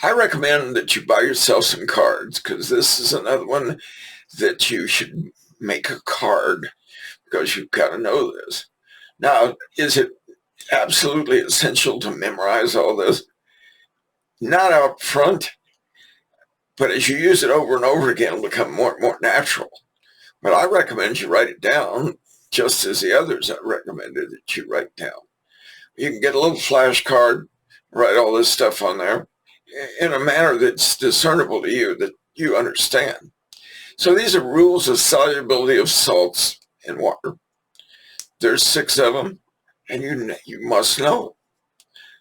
I recommend that you buy yourself some cards, because this is another one that you should make a card, because you've got to know this. Now, is it absolutely essential to memorize all this? Not up front, but as you use it over and over again, it'll become more and more natural. But I recommend you write it down, just as the others I recommended that you write down. You can get a little flashcard, write all this stuff on there in a manner that's discernible to you, that you understand. So these are rules of solubility of salts in water. There's 6 of them, and you must know.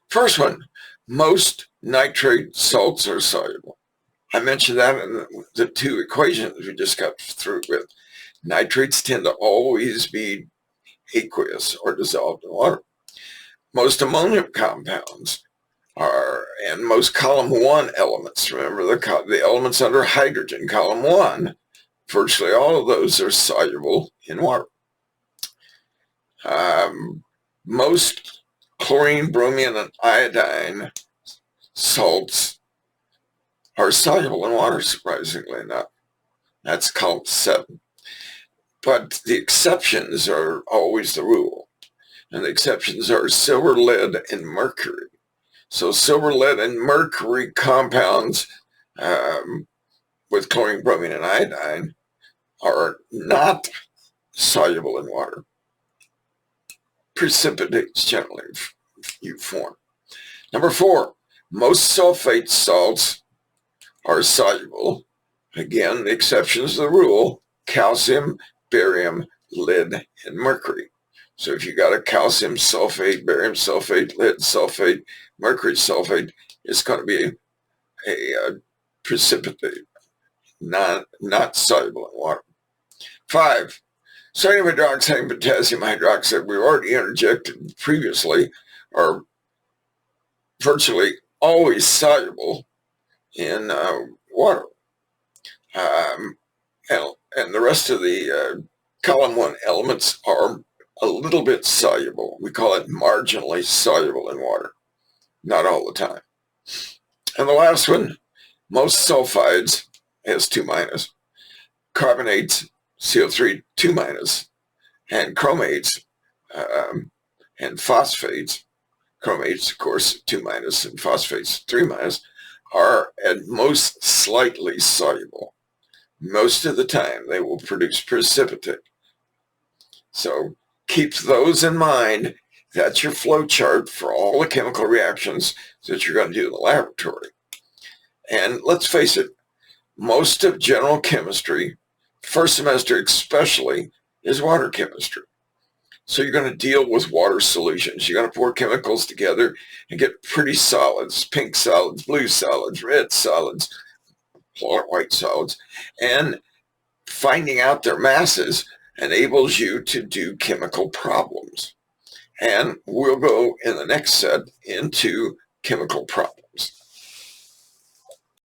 First one, most nitrate salts are soluble. I mentioned that in the 2 equations we just got through with. Nitrates tend to always be aqueous or dissolved in water. Most ammonium compounds are, and most column 1 elements, remember the elements under hydrogen, column 1, virtually all of those are soluble in water. Most chlorine, bromine, and iodine salts are soluble in water, surprisingly enough. That's column 7. But the exceptions are always the rule. And the exceptions are silver, lead, and mercury. So silver, lead, and mercury compounds with chlorine, bromine, and iodine are not soluble in water. Precipitates generally you form. Number 4, most sulfate salts are soluble. Again, the exceptions to the rule: calcium, barium, lead, and mercury. So if you got a calcium sulfate, barium sulfate, lead sulfate, mercury sulfate, it's going to be a precipitate, not soluble in water. 5, sodium hydroxide and potassium hydroxide, we've already interjected previously, are virtually always soluble in water. And the rest of the column 1 elements are a little bit soluble. We call it marginally soluble in water. Not all the time. And the last one, most sulfides, S2-, carbonates, CO3, 2-, and chromates and phosphates, chromates, of course, 2-, and phosphates, 3-, are at most slightly soluble. Most of the time, they will produce precipitate. So keep those in mind. That's your flow chart for all the chemical reactions that you're going to do in the laboratory. And let's face it, most of general chemistry, first semester especially, is water chemistry. So you're going to deal with water solutions. You're going to pour chemicals together and get pretty solids: pink solids, blue solids, red solids, white solids. And finding out their masses enables you to do chemical problems. And we'll go in the next set into chemical problems.